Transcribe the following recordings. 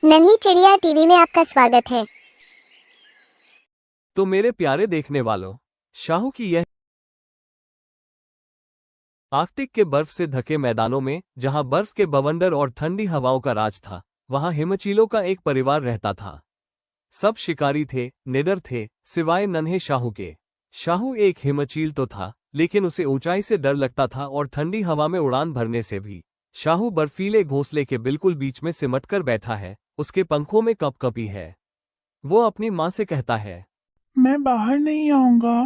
नन्ही चिड़िया टीवी में आपका स्वागत है। तो मेरे प्यारे देखने वालों, शाहू की यह आर्कटिक के बर्फ से ढके मैदानों में, जहां बर्फ के बवंडर और ठंडी हवाओं का राज था, वहां हिमचीलों का एक परिवार रहता था। सब शिकारी थे, निडर थे, सिवाय नन्हे शाहू के। शाहू एक हिमचील तो था, लेकिन उसे ऊंचाई से डर लगता था और ठंडी हवा में उड़ान भरने से भी। शाहू बर्फीले घोंसले के बिल्कुल बीच में सिमटकर बैठा है, उसके पंखों में कपकपी है। वो अपनी माँ से कहता है, मैं बाहर नहीं आऊंगा।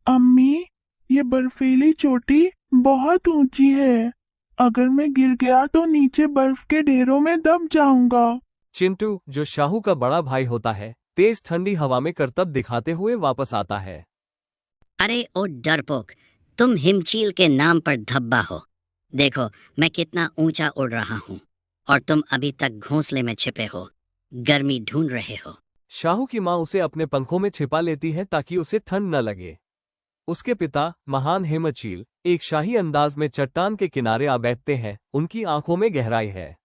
अम्मी, ये बर्फीली चोटी बहुत ऊंची है। अगर मैं गिर गया तो नीचे बर्फ के ढेरों में दब जाऊंगा। चिंटू, जो शाहू का बड़ा भाई होता है, तेज ठंडी हवा में करतब दिखाते हुए वापस आता है। अरे ओ डरपोक, तुम हिमचील के नाम पर धब्बा हो। देखो मैं कितना ऊंचा उड़ रहा हूँ और तुम अभी तक घोंसले में छिपे हो, गर्मी ढूंढ रहे हो। शाहू की माँ उसे अपने पंखों में छिपा लेती है ताकि उसे ठंड न लगे। उसके पिता, महान हिमचील, एक शाही अंदाज में चट्टान के किनारे आ बैठते हैं, उनकी आंखों में गहराई है।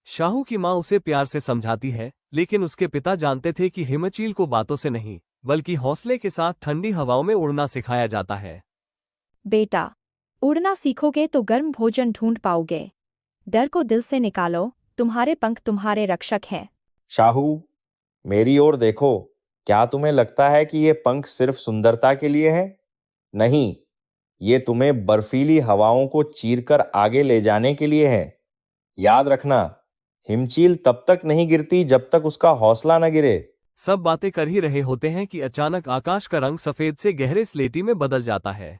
शाहू की माँ उसे प्यार से समझाती है, लेकिन उसके पिता जानते थे कि हिमचील को बातों से नहीं, बल्कि हौसले के साथ ठंडी हवाओं में उड़ना सिखाया जाता है। बेटा, उड़ना सीखोगे तो गर्म भोजन ढूंढ पाओगे। डर को दिल से निकालो, तुम्हारे पंख तुम्हारे रक्षक हैं। शाहू, मेरी ओर देखो। क्या तुम्हें लगता है कि ये पंख सिर्फ सुंदरता के लिए है? नहीं, ये तुम्हें बर्फीली हवाओं को चीरकर आगे ले जाने के लिए है। याद रखना, हिमचील तब तक नहीं गिरती जब तक उसका हौसला न गिरे। सब बातें कर ही रहे होते हैं कि अचानक आकाश का रंग सफेद से गहरे स्लेटी में बदल जाता है।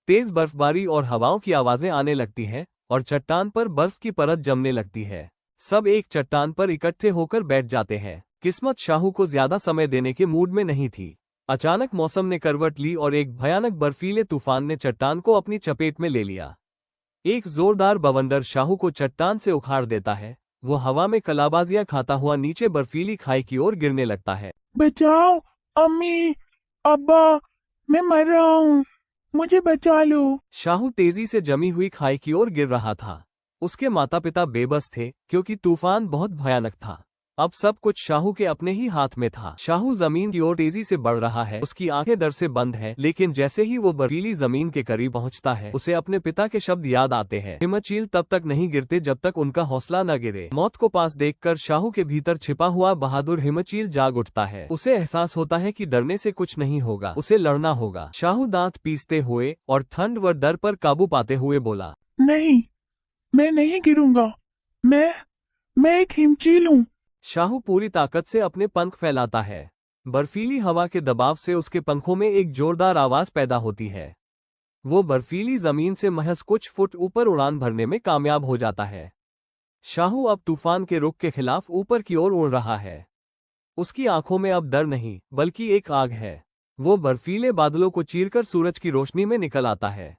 तेज बर्फबारी और हवाओं की आवाजें आने लगती हैं और चट्टान पर बर्फ की परत जमने लगती है। सब एक चट्टान पर इकट्ठे होकर बैठ जाते हैं। किस्मत शाहू को ज्यादा समय देने के मूड में नहीं थी। अचानक मौसम ने करवट ली और एक भयानक बर्फीले तूफान ने चट्टान को अपनी चपेट में ले लिया। एक जोरदार बवंडर शाहू को चट्टान से उखाड़ देता है। वो हवा में कलाबाजियां खाता हुआ नीचे बर्फीली खाई की ओर गिरने लगता है। बचाओ अम्मी, अब्बा, मैं मर रहा हूँ, मुझे बचा लो। शाहू तेजी से जमी हुई खाई की ओर गिर रहा था। उसके माता पिता बेबस थे, क्योंकि तूफान बहुत भयानक था। अब सब कुछ शाहू के अपने ही हाथ में था। शाहू जमीन की ओर तेजी से बढ़ रहा है, उसकी आंखें डर से बंद हैं, लेकिन जैसे ही वो बर्फीली जमीन के करीब पहुंचता है, उसे अपने पिता के शब्द याद आते हैं। हिमचील तब तक नहीं गिरते जब तक उनका हौसला न गिरे। मौत को पास देखकर शाहू के भीतर छिपा हुआ बहादुर हिमचील जाग उठता है। उसे एहसास होता है कि डरने से कुछ नहीं होगा, उसे लड़ना होगा। शाहू दांत पीसते हुए और ठंड व डर पर काबू पाते हुए बोला, नहीं, मैं नहीं गिरूंगा। मैं एक हिमचील हूँ। शाहू पूरी ताकत से अपने पंख फैलाता है। बर्फीली हवा के दबाव से उसके पंखों में एक जोरदार आवाज पैदा होती है। वो बर्फीली जमीन से महज कुछ फुट ऊपर उड़ान भरने में कामयाब हो जाता है। शाहू अब तूफान के रुख के खिलाफ ऊपर की ओर उड़ रहा है। उसकी आंखों में अब डर नहीं, बल्कि एक आग है। वो बर्फीले बादलों को चीरकर सूरज की रोशनी में निकल आता है।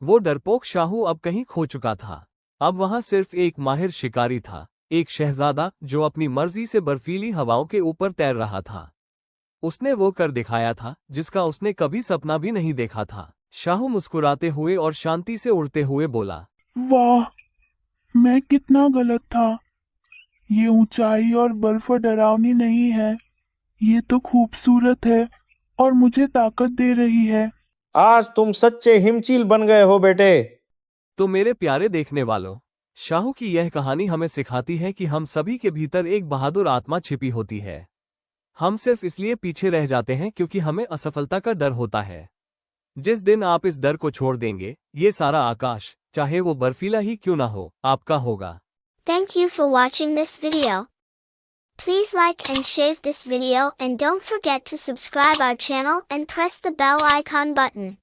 वो डरपोक शाहू अब कहीं खो चुका था। अब वहां सिर्फ एक माहिर शिकारी था, एक शहजादा जो अपनी मर्जी से बर्फीली हवाओं के ऊपर तैर रहा था। उसने वो कर दिखाया था जिसका उसने कभी सपना भी नहीं देखा था। शाहू मुस्कुराते हुए और शांति से उड़ते हुए बोला, वाह, मैं कितना गलत था। ये ऊंचाई और बर्फ डरावनी नहीं है, ये तो खूबसूरत है और मुझे ताकत दे रही है। आज तुम सच्चे हिमचील बन गए हो बेटे। तो मेरे प्यारे देखने वालों, शाहू की यह कहानी हमें सिखाती है कि हम सभी के भीतर एक बहादुर आत्मा छिपी होती है। हम सिर्फ इसलिए पीछे रह जाते हैं क्योंकि हमें असफलता का डर होता है। जिस दिन आप इस डर को छोड़ देंगे, ये सारा आकाश, चाहे वो बर्फीला ही क्यों ना हो, आपका होगा। Thank you for watching this video. Please like and share this video and don't forget to subscribe our channel and press the bell icon button.